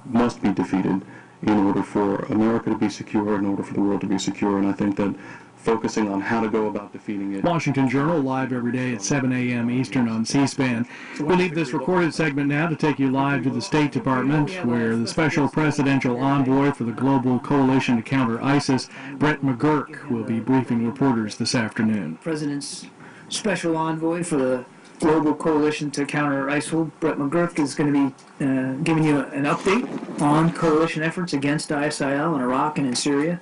must be defeated in order for America to be secure, in order for the world to be secure. And I think that focusing on how to go about defeating it. Washington Journal, live every day at 7 a.m. Eastern on C-SPAN. We'll leave this recorded segment now to take you live to the State Department, where the Special Presidential Envoy for the Global Coalition to Counter ISIS, Brett McGurk, will be briefing reporters this afternoon. President's Special Envoy for the Global Coalition to Counter ISIL, Brett McGurk, is going to be giving you an update on coalition efforts against ISIL in Iraq and in Syria.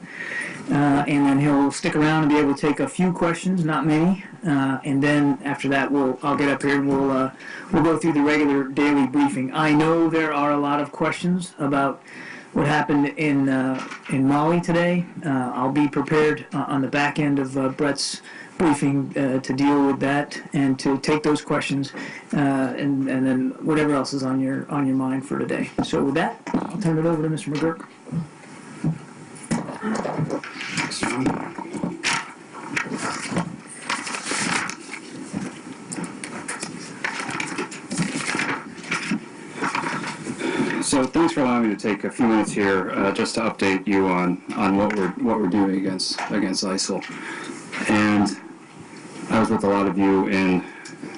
And then he'll stick around and be able to take a few questions, not many. And then after that, I'll get up here and we'll go through the regular daily briefing. I know there are a lot of questions about what happened in Mali today. I'll be prepared on the back end of Brett's briefing to deal with that and to take those questions and then whatever else is on your mind for today. So with that, I'll turn it over to Mr. McGurk. So thanks for allowing me to take a few minutes here just to update you on what we're doing against ISIL. And I was with a lot of you in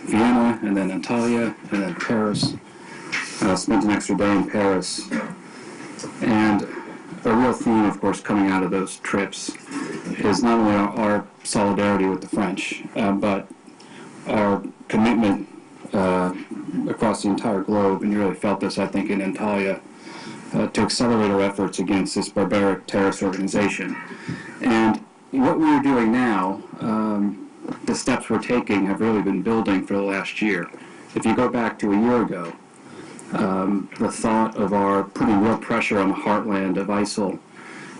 Vienna and then Antalya and then Paris. Spent an extra day in Paris. And a real theme, of course, coming out of those trips is not only our solidarity with the French, but our commitment across the entire globe, and you really felt this, I think, in Antalya, to accelerate our efforts against this barbaric terrorist organization. And what we are doing now, the steps we're taking have really been building for the last year. If you go back to a year ago, the thought of our putting real pressure on the heartland of ISIL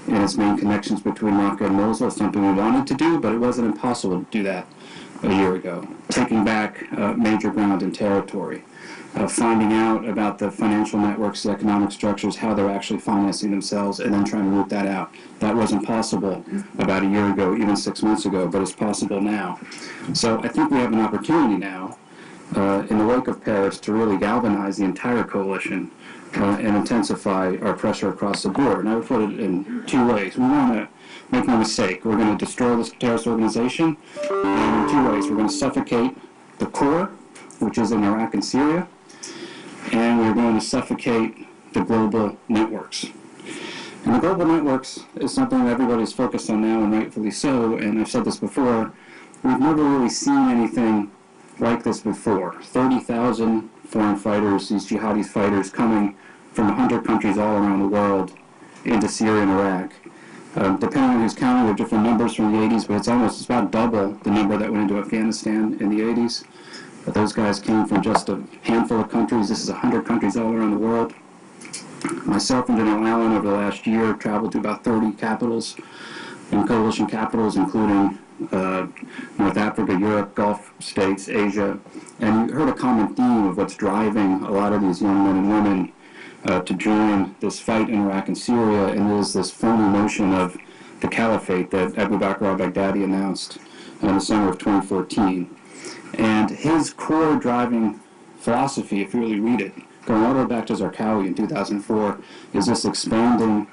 and its main connections between Raqqa and Mosul is something we wanted to do, but it wasn't impossible to do that a year ago. Taking back major ground and territory, finding out about the financial networks, the economic structures, how they're actually financing themselves, and then trying to root that out. That wasn't possible about a year ago, even 6 months ago, but it's possible now. So I think we have an opportunity now, in the wake of Paris, to really galvanize the entire coalition and intensify our pressure across the board. And I would put it in two ways. We want to make no mistake. We're going to destroy this terrorist organization in two ways. We're going to suffocate the core, which is in Iraq and Syria, and we're going to suffocate the global networks. And the global networks is something that everybody's focused on now, and rightfully so, and I've said this before, we've never really seen anything like this before. 30,000 foreign fighters, these jihadi fighters coming from 100 countries all around the world into Syria and Iraq. Depending on who's counting, there are different numbers from the 80s, but it's about double the number that went into Afghanistan in the 80s. But those guys came from just a handful of countries. This is 100 countries all around the world. Myself and General Allen over the last year traveled to about 30 capitals and coalition capitals, including North Africa, Europe, Gulf states, Asia. And you heard a common theme of what's driving a lot of these young men and women to join this fight in Iraq and Syria, and it is this phony notion of the caliphate that Abu Bakr al-Baghdadi announced in the summer of 2014. And his core driving philosophy, if you really read it, going all the way back to Zarqawi in 2004, is this expanding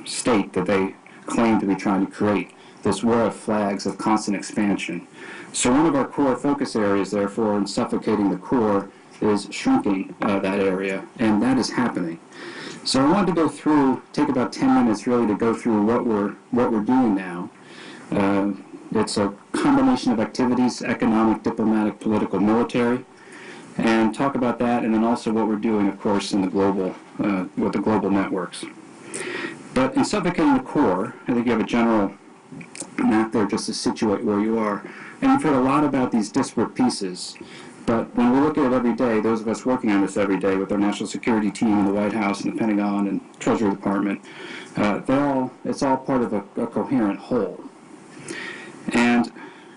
state that they claim to be trying to create, this war of flags of constant expansion. So one of our core focus areas, therefore, in suffocating the core is shrinking that area, and that is happening. So I wanted to go through, take about 10 minutes really to go through what we're doing now. It's a combination of activities, economic, diplomatic, political, military, and talk about that, and then also what we're doing, of course, in the global, with the global networks. But in suffocating the core, I think you have a general map there just to situate where you are. And you've heard a lot about these disparate pieces, but when we look at it every day, those of us working on this every day with our national security team in the White House and the Pentagon and Treasury Department, it's all part of a coherent whole. And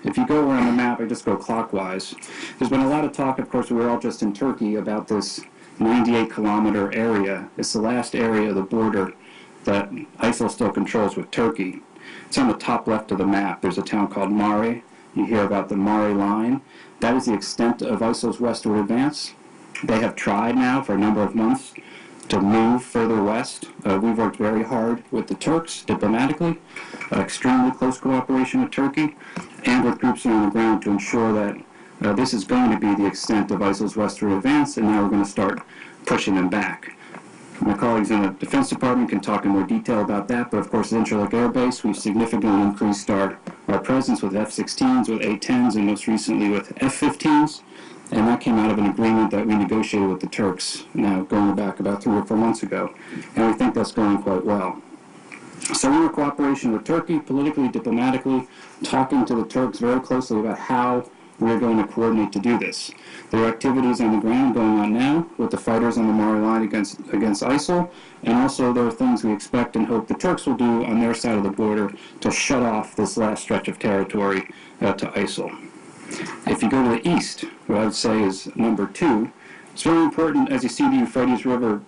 if you go around the map, I just go clockwise, there's been a lot of talk, of course, we were all just in Turkey, about this 98-kilometer area. It's the last area of the border that ISIL still controls with Turkey. It's on the top left of the map. There's a town called Mari. You hear about the Mari line. That is the extent of ISIL's westward advance. They have tried now for a number of months to move further west. We've worked very hard with the Turks diplomatically, extremely close cooperation with Turkey, and with groups on the ground to ensure that this is going to be the extent of ISIL's westward advance, and now we're going to start pushing them back. My colleagues in the Defense Department can talk in more detail about that, but of course at Incirlik Air Base we've significantly increased our presence with F-16s, with A-10s, and most recently with F-15s, and that came out of an agreement that we negotiated with the Turks now going back about 3 or 4 months ago, and we think that's going quite well. So we're in cooperation with Turkey, politically, diplomatically, talking to the Turks very closely about how we're going to coordinate to do this. There are activities on the ground going on now with the fighters on the Mari line against ISIL, and also there are things we expect and hope the Turks will do on their side of the border to shut off this last stretch of territory to ISIL. If you go to the east, what I would say is number 2, it's very important as you see the Euphrates River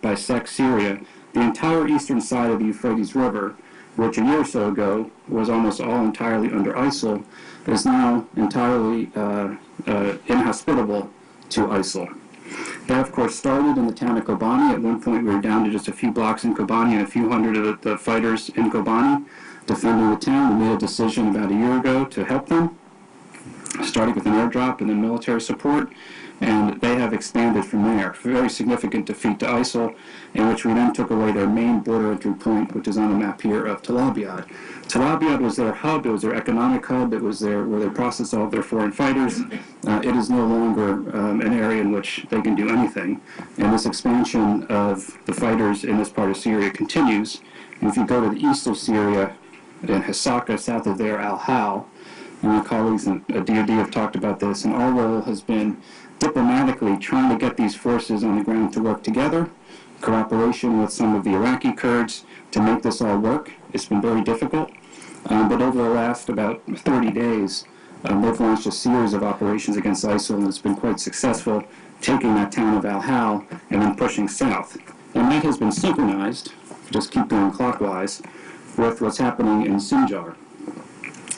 bisect Syria. The entire eastern side of the Euphrates River, which a year or so ago was almost all entirely under ISIL, is now entirely inhospitable to ISIL. That, of course, started in the town of Kobani. At one point, we were down to just a few blocks in Kobani and a few hundred of the fighters in Kobani defending the town. We made a decision about a year ago to help them, starting with an airdrop and then military support, and they have expanded from there. Very significant defeat to ISIL, in which we then took away their main border entry point, which is on the map here, of Tel Abyad. Tel Abyad was their hub, it was their economic hub, it was where they processed all of their foreign fighters. It is no longer an area in which they can do anything, and this expansion of the fighters in this part of Syria continues. And if you go to the east of Syria, in Hasaka, south of there, Al-Hal, and my colleagues in DoD have talked about this, and our role has been diplomatically trying to get these forces on the ground to work together, cooperation with some of the Iraqi Kurds to make this all work. It's been very difficult, but over the last about 30 days, they've launched a series of operations against ISIL, and it's been quite successful, taking that town of Al-Hal and then pushing south. And that has been synchronized, just keep going clockwise, with what's happening in Sinjar.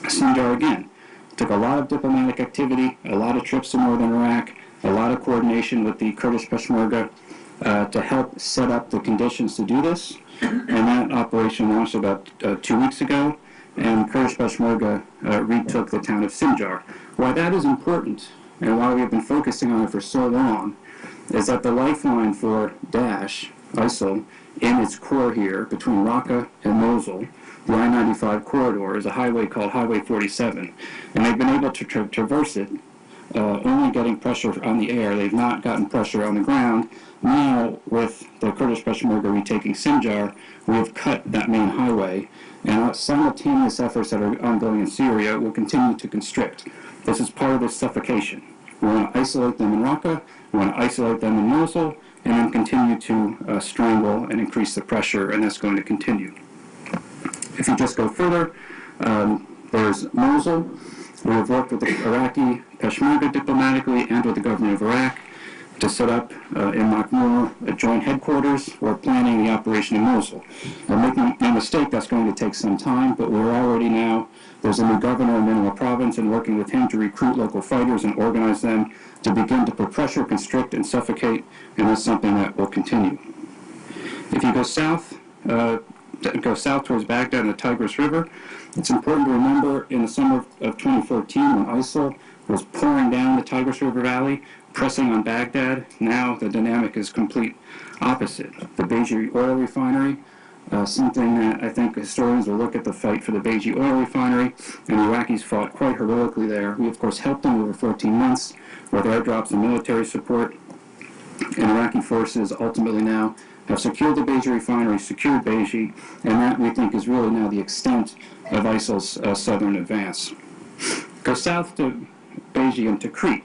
Sinjar, again, took a lot of diplomatic activity, a lot of trips to northern Iraq, a lot of coordination with the Kurdish Peshmerga to help set up the conditions to do this. And that operation launched about 2 weeks ago, and Kurdish Peshmerga retook the town of Sinjar. Why that is important, and why we've been focusing on it for so long, is that the lifeline for Daesh, ISIL, in its core here, between Raqqa and Mosul, the I-95 corridor, is a highway called Highway 47. And they've been able to traverse it, only getting pressure on the air. They've not gotten pressure on the ground. Now, with the Kurdish Peshmerga retaking Sinjar, we have cut that main highway, and simultaneous efforts that are ongoing in Syria will continue to constrict. This is part of this suffocation. We want to isolate them in Raqqa, we want to isolate them in Mosul, and then continue to strangle and increase the pressure, and that's going to continue. If you just go further, there's Mosul. We have worked with the Iraqi Peshmerga diplomatically and with the government of Iraq to set up in Makhmur a joint headquarters. We're planning the operation in Mosul. Now, make no mistake, that's going to take some time, but we're already now, there's a new governor in Nineveh province, and working with him to recruit local fighters and organize them to begin to put pressure, constrict, and suffocate, and that's something that will continue. If you go south towards Baghdad and the Tigris River, it's important to remember in the summer of 2014 when ISIL was pouring down the Tigris River Valley, pressing on Baghdad. Now the dynamic is complete opposite. The Beji oil refinery, something that I think historians will look at the fight for the Beji oil refinery, and the Iraqis fought quite heroically there. We, of course, helped them over 14 months with airdrops and military support, and Iraqi forces ultimately now have secured the Beji refinery, secured Beji, and that we think is really now the extent of ISIL's southern advance. Go south to Beji and Tikrit.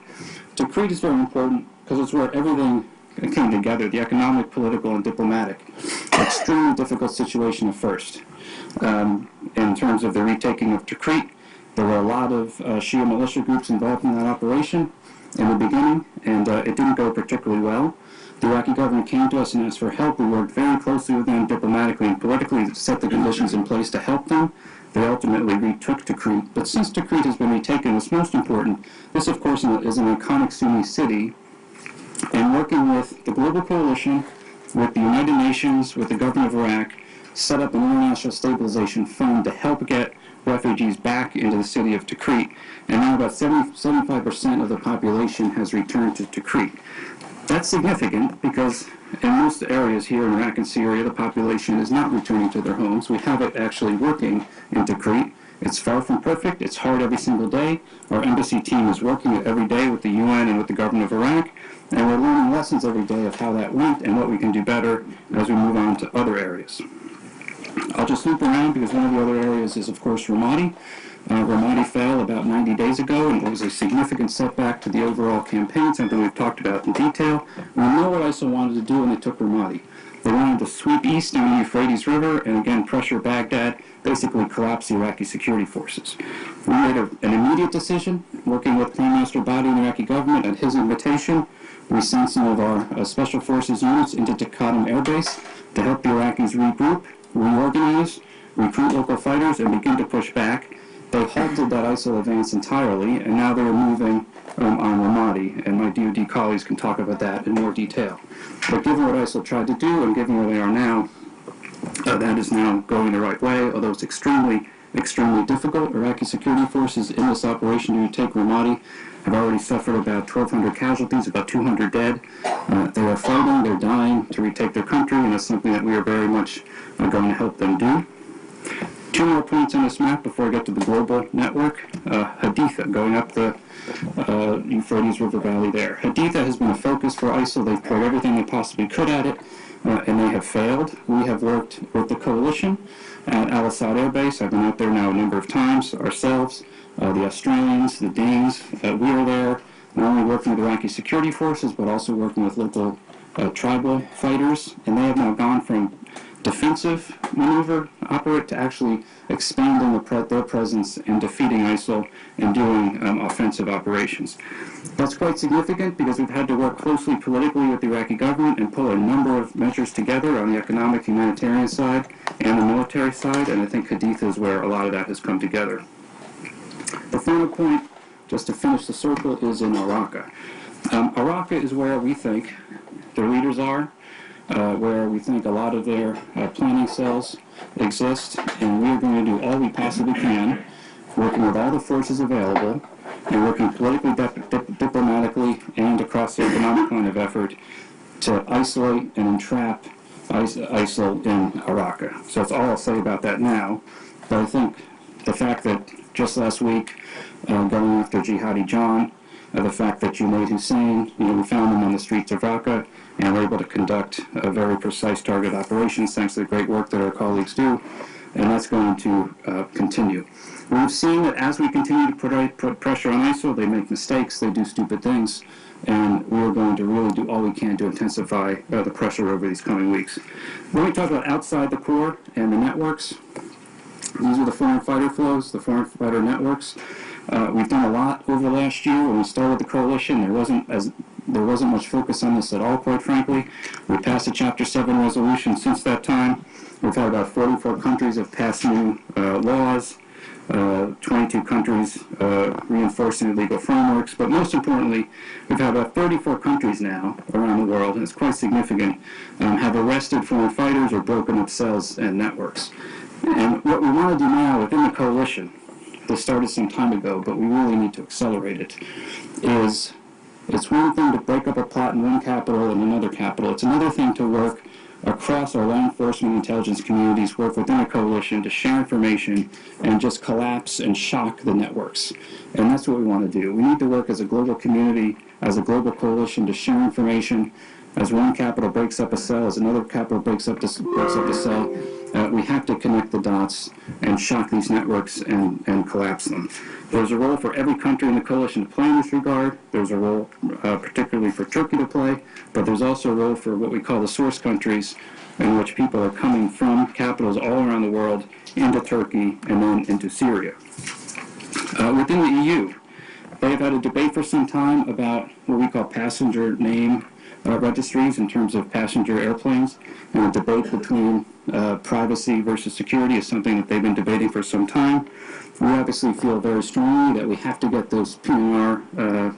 Tikrit is very important because it's where everything came together, the economic, political, and diplomatic. Extremely difficult situation at first. In terms of the retaking of Tikrit, there were a lot of Shia militia groups involved in that operation in the beginning, and it didn't go particularly well. The Iraqi government came to us and asked for help. We worked very closely with them diplomatically and politically to set the conditions in place to help them. They ultimately retook Tikrit. But since Tikrit has been retaken, what's most important, this of course is an iconic Sunni city, and working with the global coalition with the United Nations, with the government of Iraq, set up an international stabilization fund to help get refugees back into the city of Tikrit. And now about 75% of the population has returned to Tikrit. That's significant because in most areas here in Iraq and Syria, the population is not returning to their homes. We have it actually working in Tikrit. It's far from perfect. It's hard every single day. Our embassy team is working it every day with the UN and with the government of Iraq, and we're learning lessons every day of how that went and what we can do better as we move on to other areas. I'll just loop around because one of the other areas is, of course, Ramadi. Ramadi fell about 90 days ago, and it was a significant setback to the overall campaign, something we've talked about in detail. We know what ISIL wanted to do when they took Ramadi. They wanted to sweep east down the Euphrates River and again pressure Baghdad, basically collapse the Iraqi security forces. We made an immediate decision, working with Prime Minister Badi and the Iraqi government at his invitation. We sent some of our Special Forces units into Taqadum Air Base to help the Iraqis regroup, reorganize, recruit local fighters, and begin to push back. They halted that ISIL advance entirely, and now they're moving on Ramadi, and my DoD colleagues can talk about that in more detail. But given what ISIL tried to do and given where they are now, that is now going the right way, although it's extremely difficult. Iraqi security forces in this operation to take Ramadi have already suffered about 1,200 casualties, about 200 dead. They are fighting, they're dying to retake their country, and that's something that we are very much going to help them do. Two more points on this map before I get to the global network. Haditha, going up the Euphrates River Valley there. Haditha has been a focus for ISIL. They've poured everything they possibly could at it, and they have failed. We have worked with the coalition at Al Assad Air Base. I've been out there now a number of times ourselves. The Australians, the Danes, we are there not only working with Iraqi security forces, but also working with local tribal fighters, and they have now gone from defensive maneuver operate to actually expanding their presence and defeating ISIL and doing offensive operations. That's quite significant because we've had to work closely politically with the Iraqi government and pull a number of measures together on the economic, humanitarian side and the military side, and I think Haditha is where a lot of that has come together. The final point, just to finish the circle, is in Araka. Araka is where we think their leaders are, where we think a lot of their planning cells exist, and we are going to do all we possibly can, working with all the forces available, and working politically, diplomatically, and across the economic line of effort to isolate and entrap ISIL in Araka. So that's all I'll say about that now, but I think the fact that just last week, going after Jihadi John, the fact that Junaid Hussein, we found him on the streets of Raqqa, and we're able to conduct very precise target operations thanks to the great work that our colleagues do, and that's going to continue. We've seen that as we continue to put pressure on ISIL, they make mistakes, they do stupid things, and we're going to really do all we can to intensify the pressure over these coming weeks. When we talk about outside the core and the networks, these are the foreign fighter flows, the foreign fighter networks. We've done a lot over the last year. When we started the coalition, there wasn't much focus on this at all, quite frankly. We passed a Chapter 7 resolution since that time. We've had about 44 countries have passed new laws, 22 countries reinforcing legal frameworks, but most importantly, we've had about 34 countries now around the world, and it's quite significant, have arrested foreign fighters or broken up cells and networks. And what we want to do now within the coalition, this started some time ago, but we really need to accelerate it, is it's one thing to break up a plot in one capital and another capital. It's another thing to work across our law enforcement intelligence communities, work within a coalition to share information and just collapse and shock the networks. And that's what we want to do. We need to work as a global community, as a global coalition to share information. As one capital breaks up a cell, as another capital breaks up the cell, we have to connect the dots and shock these networks and collapse them. There's a role for every country in the coalition to play in this regard. There's a role particularly for Turkey to play, but there's also a role for what we call the source countries, in which people are coming from capitals all around the world into Turkey and then into Syria. Within the EU, they've had a debate for some time about what we call passenger name registries in terms of passenger airplanes, and the debate between privacy versus security is something that they've been debating for some time. We obviously feel very strongly that we have to get those PNR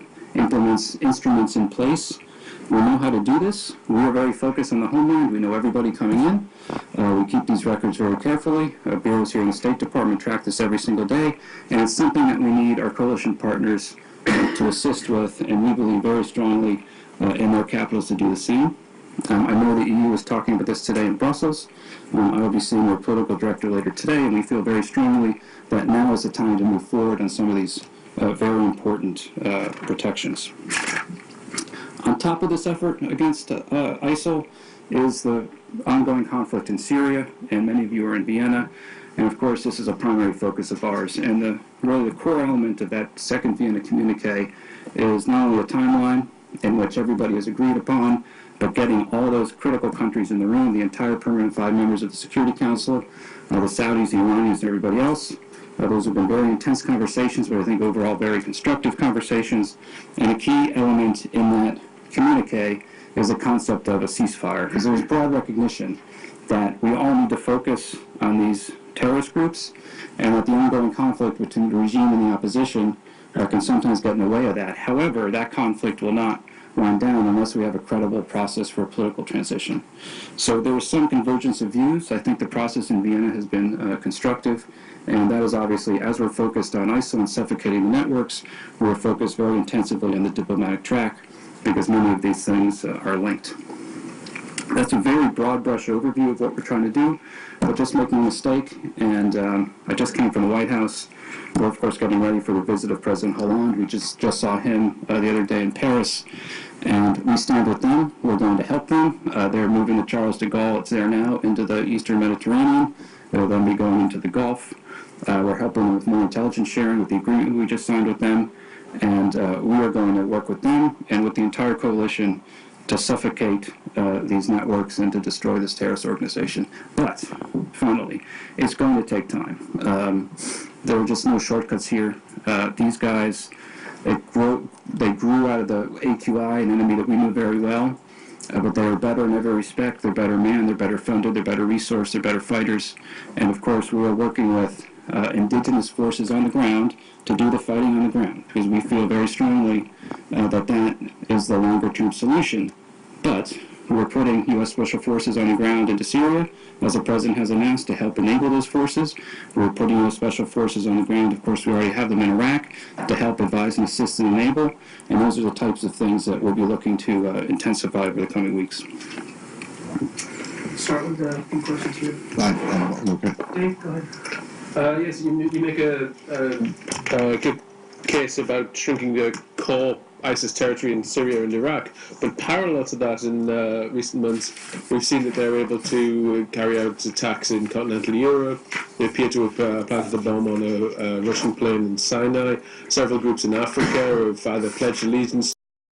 instruments in place We know how to do this. We are very focused on the homeland. We know everybody coming in. We keep these records very carefully. Bureaus here in the State Department track this every single day, and it's something that we need our coalition partners to assist with, and we believe very strongly in their capitals to do the same. I know the EU is talking about this today in Brussels. I will be seeing their political director later today, and we feel very strongly that now is the time to move forward on some of these very important protections. On top of this effort against ISIL is the ongoing conflict in Syria, and many of you are in Vienna, and of course this is a primary focus of ours. And really the core element of that second Vienna communique is not only a timeline in which everybody has agreed upon, but getting all those critical countries in the room, the entire permanent 5 members of the Security Council, the Saudis, the Iranians, and everybody else. Those have been very intense conversations, but I think overall very constructive conversations. And a key element in that communique is the concept of a ceasefire, because there's broad recognition that we all need to focus on these terrorist groups, and that the ongoing conflict between the regime and the opposition can sometimes get in the way of that. However, that conflict will not wind down unless we have a credible process for a political transition. So there was some convergence of views. I think the process in Vienna has been constructive, and that is obviously, as we're focused on ISIL and suffocating the networks, we're focused very intensively on the diplomatic track, because many of these things are linked. That's a very broad brush overview of what we're trying to do, but just make no mistake, and I just came from the White House. We're, of course, getting ready for the visit of President Hollande. We just saw him the other day in Paris, and we stand with them. We're going to help them. They're moving the Charles de Gaulle, it's there now, into the Eastern Mediterranean. They'll then be going into the Gulf. We're helping them with more intelligence sharing with the agreement we just signed with them, and we are going to work with them and with the entire coalition to suffocate these networks and to destroy this terrorist organization. But, finally, it's going to take time. There are just no shortcuts here. These guys, they grew out of the AQI, an enemy that we knew very well, but they are better in every respect. They're better manned, they're better funded, they're better resourced, they're better fighters. And, of course, we are working with indigenous forces on the ground to do the fighting on the ground, because we feel very strongly that that is the longer-term solution. But we're putting U.S. Special Forces on the ground into Syria, as the President has announced, to help enable those forces. We're putting U.S. Special Forces on the ground. Of course, we already have them in Iraq to help advise and assist and enable, and those are the types of things that we'll be looking to intensify over the coming weeks. Start with a few questions here. Okay. Dave, go ahead. Yes, you make a good case about shrinking the core ISIS territory in Syria and Iraq, but parallel to that, in recent months, we've seen that they're able to carry out attacks in continental Europe. They appear to have planted a bomb on a Russian plane in Sinai. Several groups in Africa have either pledged allegiance